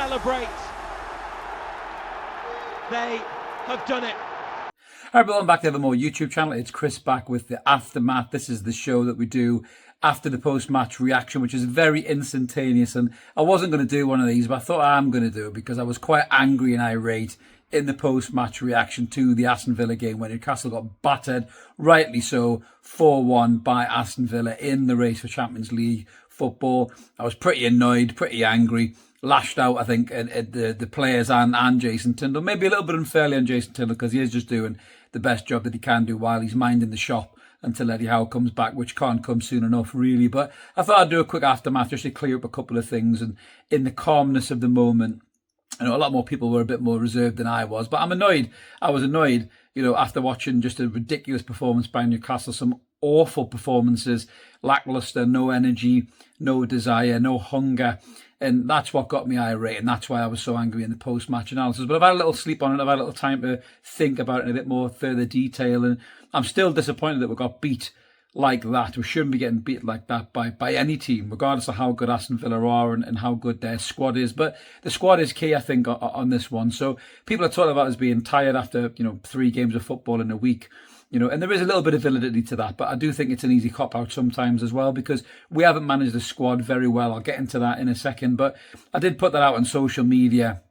celebrate. They have done it. Hi everyone, back to the Evermore YouTube channel. It's Chris back with the Aftermath. This is the show that we do after the post-match reaction, which is very instantaneous. And I wasn't going to do one of these, but I thought I'm going to do it because I was quite angry and irate in the post-match reaction to the Aston Villa game when Newcastle got battered, rightly so, 4-1 by Aston Villa in the race for Champions League football. I was pretty annoyed, pretty angry, lashed out, I think, at the players and Jason Tindall. Maybe a little bit unfairly on Jason Tindall because he is just doing the best job that he can do while he's minding the shop until Eddie Howe comes back, which can't come soon enough, really. But I thought I'd do a quick aftermath just to clear up a couple of things. And in the calmness of the moment, I know a lot more people were a bit more reserved than I was, but I'm annoyed. I was annoyed, after watching just a ridiculous performance by Newcastle, some awful performances, lackluster, no energy, no desire, no hunger. And that's what got me irate, and that's why I was so angry in the post-match analysis. But I've had a little sleep on it. I've had a little time to think about it in a bit more further detail. And I'm still disappointed that we got beat like that. We shouldn't be getting beat like that by any team, regardless of how good Aston Villa are and how good their squad is. But the squad is key, I think, on this one. So people are talking about us being tired after, 3 games of football in a week. And there is a little bit of validity to that, but I do think it's an easy cop-out sometimes as well because we haven't managed the squad very well. I'll get into that in a second, but I did put that out on social media,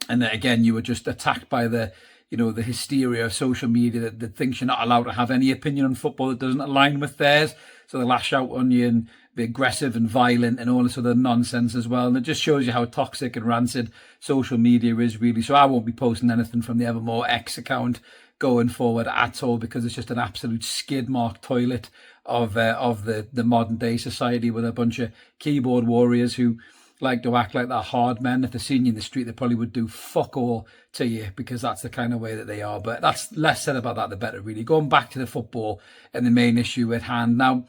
and again, you were just attacked by the hysteria of social media that thinks you're not allowed to have any opinion on football that doesn't align with theirs. So they lash out on you and be aggressive and violent and all this other nonsense as well. And it just shows you how toxic and rancid social media is, really. So I won't be posting anything from the Evermore X account going forward at all because it's just an absolute skid mark toilet of the modern day society with a bunch of keyboard warriors who like to act like they're hard men. If they seen you in the street, they probably would do fuck all to you because that's the kind of way that they are. But that's less said about that, the better, really. Going back to the football and the main issue at hand. Now,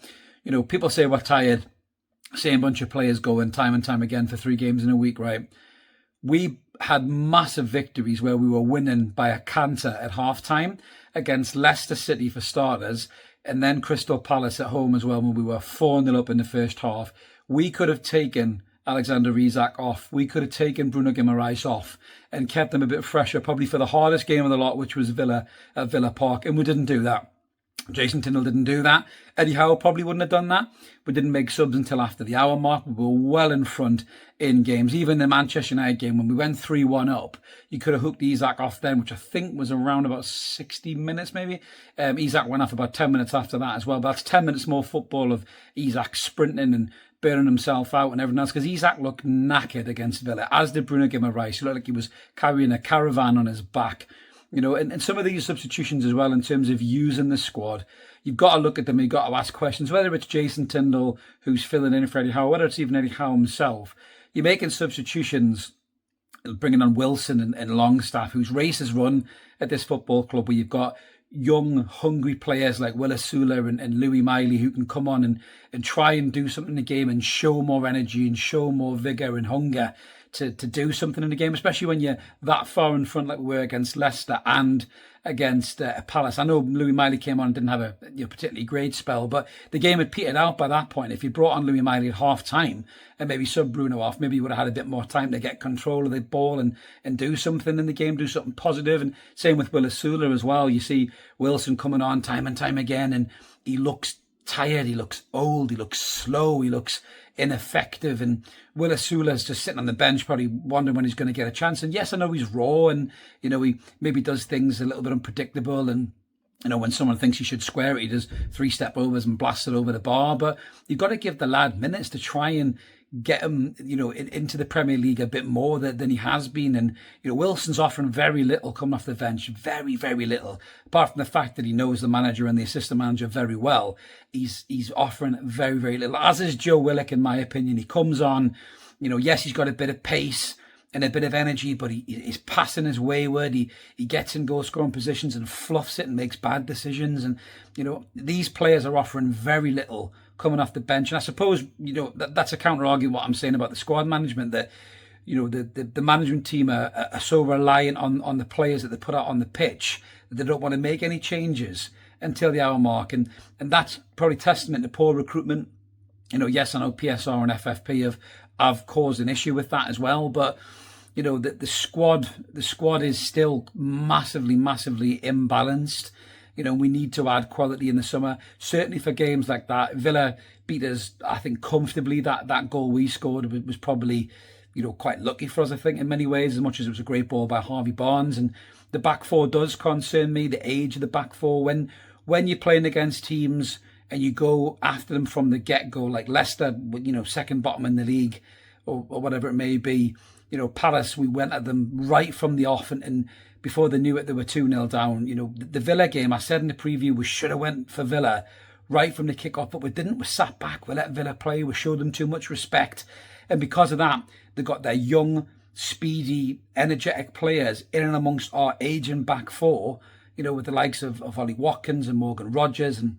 people say we're tired, same bunch of players going time and time again for 3 games in a week, right? We had massive victories where we were winning by a canter at half-time against Leicester City for starters, and then Crystal Palace at home as well when we were 4-0 up in the first half. We could have taken Alexander Isak off. We could have taken Bruno Guimaraes off and kept them a bit fresher, probably for the hardest game of the lot, which was Villa at Villa Park, and we didn't do that. Jason Tindall didn't do that. Eddie Howe probably wouldn't have done that. We didn't make subs until after the hour mark. We were well in front in games. Even the Manchester United game, when we went 3-1 up, you could have hooked Isak off then, which I think was around about 60 minutes maybe. Isak went off about 10 minutes after that as well. But that's 10 minutes more football of Isak sprinting and burning himself out and everything else, because Isak looked knackered against Villa, as did Bruno Guimaraes. He looked like he was carrying a caravan on his back. And some of these substitutions as well, in terms of using the squad, you've got to look at them, you've got to ask questions, whether it's Jason Tindall, who's filling in for Eddie Howe, whether it's even Eddie Howe himself. You're making substitutions, bringing on Wilson and Longstaff, whose race is run at this football club, where you've got young, hungry players like Will Asula and Louis Miley who can come on and try and do something in the game and show more energy and show more vigour and hunger to do something in the game, especially when you're that far in front like we were against Leicester and against Palace. I know Louis Miley came on and didn't have a particularly great spell, but the game had petered out by that point. If you brought on Louis Miley at half-time and maybe sub Bruno off, maybe you would have had a bit more time to get control of the ball and do something in the game, do something positive. And same with Will Asula as well. You see Wilson coming on time and time again, and he looks tired, he looks old, he looks slow, he looks ineffective, and Will Asula's just sitting on the bench probably wondering when he's going to get a chance. And yes, I know he's raw, and he maybe does things a little bit unpredictable, and when someone thinks he should square it, he does 3-step overs and blasts it over the bar. But you've got to give the lad minutes to try and get him, into the Premier League a bit more than he has been. And, Wilson's offering very little coming off the bench, very, very little. Apart from the fact that he knows the manager and the assistant manager very well, he's offering very, very little. As is Joe Willock, in my opinion. He comes on, yes, he's got a bit of pace and a bit of energy, but his passing is wayward. He gets in goal scoring positions and fluffs it and makes bad decisions. And, these players are offering very little coming off the bench. And I suppose, that's a counter argument what I'm saying about the squad management, that, the management team are so reliant on the players that they put out on the pitch that they don't want to make any changes until the hour mark. And that's probably testament to poor recruitment. Yes, I know PSR and FFP have caused an issue with that as well, but you know, the squad is still massively imbalanced. You know, we need to add quality in the summer, certainly for games like that. Villa beat us, I think, comfortably. That goal we scored was probably, you know, quite lucky for us, I think, in many ways, as much as it was a great ball by Harvey Barnes. And the back four does concern me, the age of the back four. When you're playing against teams and you go after them from the get-go, like Leicester, you know, second bottom in the league, or whatever it may be. You know, Palace, we went at them right from the off, and before they knew it, they were 2-0 down. You know, the Villa game, I said in the preview, we should have went for Villa right from the kick-off, but we didn't. We sat back, we let Villa play, we showed them too much respect. And because of that, they got their young, speedy, energetic players in and amongst our aging back four, you know, with the likes of Ollie Watkins and Morgan Rogers, and,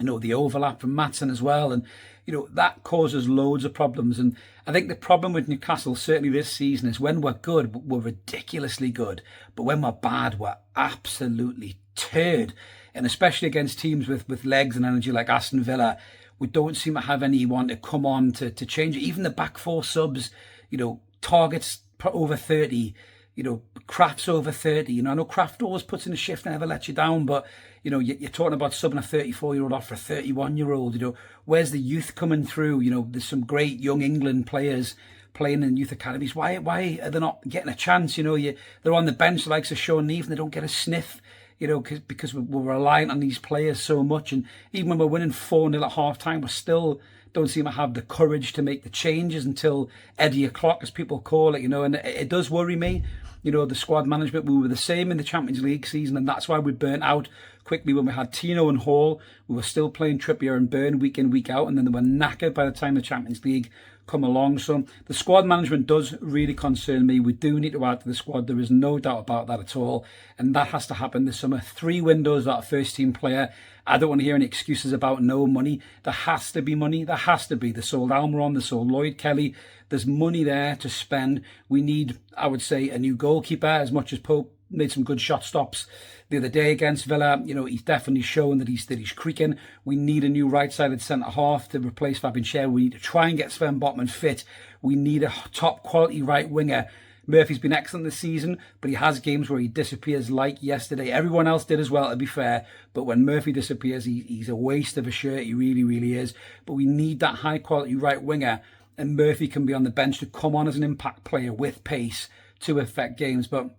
you know, the overlap from Maatsen as well. And, you know, that causes loads of problems. And I think the problem with Newcastle, certainly this season, is when we're good, we're ridiculously good. But when we're bad, we're absolutely turd. And especially against teams with legs and energy like Aston Villa, we don't seem to have anyone to come on to change it. Even the back four subs, you know, Target's over 30, you know, Kraft's over 30. You know, I know Kraft always puts in a shift and never lets you down, but, you know, you're talking about subbing a 34-year-old off for a 31-year-old. You know, where's the youth coming through? You know, there's some great young England players playing in youth academies. Why are they not getting a chance? You know, they're on the bench, the likes of Sean Neave, and they don't get a sniff. You know, because we're reliant on these players so much. And even when we're winning 4-0 at half-time, we still don't seem to have the courage to make the changes until Eddie o'clock, as people call it, you know. And it does worry me. You know, the squad management, we were the same in the Champions League season, and that's why we burnt out quickly when we had Tino and Hall. We were still playing Trippier and Burn week in, week out, and then they were knackered by the time the Champions League come along. So the squad management does really concern me. We do need to add to the squad. There is no doubt about that at all. And that has to happen this summer. 3 windows that first team player. I don't want to hear any excuses about no money. There has to be money. There has to be. They sold Almiron, they sold Lloyd Kelly. There's money there to spend. We need, I would say, a new goalkeeper, as much as Pope made some good shot stops the other day against Villa. You know, he's definitely shown that he's creaking. We need a new right-sided centre-half to replace Fabian Schär. We need to try and get Sven Botman fit. We need a top-quality right winger. Murphy's been excellent this season, but he has games where he disappears, like yesterday. Everyone else did as well, to be fair. But when Murphy disappears, he's a waste of a shirt. He really, really is. But we need that high-quality right winger, and Murphy can be on the bench to come on as an impact player with pace to affect games. But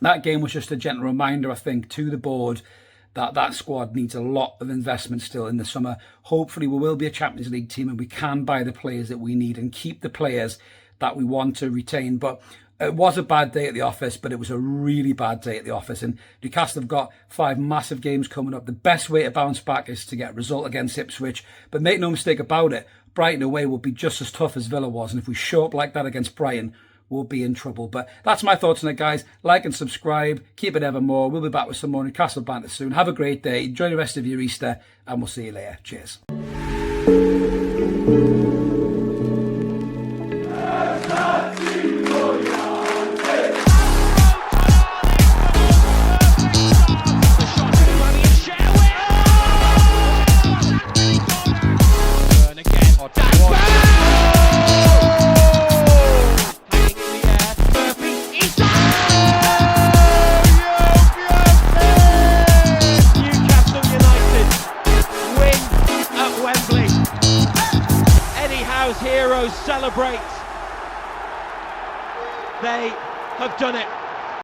that game was just a gentle reminder, I think, to the board that squad needs a lot of investment still in the summer. Hopefully we will be a Champions League team and we can buy the players that we need and keep the players that we want to retain. But it was a bad day at the office, but it was a really bad day at the office. And Newcastle have got 5 massive games coming up. The best way to bounce back is to get a result against Ipswich. But make no mistake about it, Brighton away will be just as tough as Villa was. And if we show up like that against Brighton, we'll be in trouble. But that's my thoughts on it, guys. Like and subscribe. Keep it evermore. We'll be back with some more Newcastle banter soon. Have a great day. Enjoy the rest of your Easter, and we'll see you later. Cheers. Heroes celebrate. They have done it.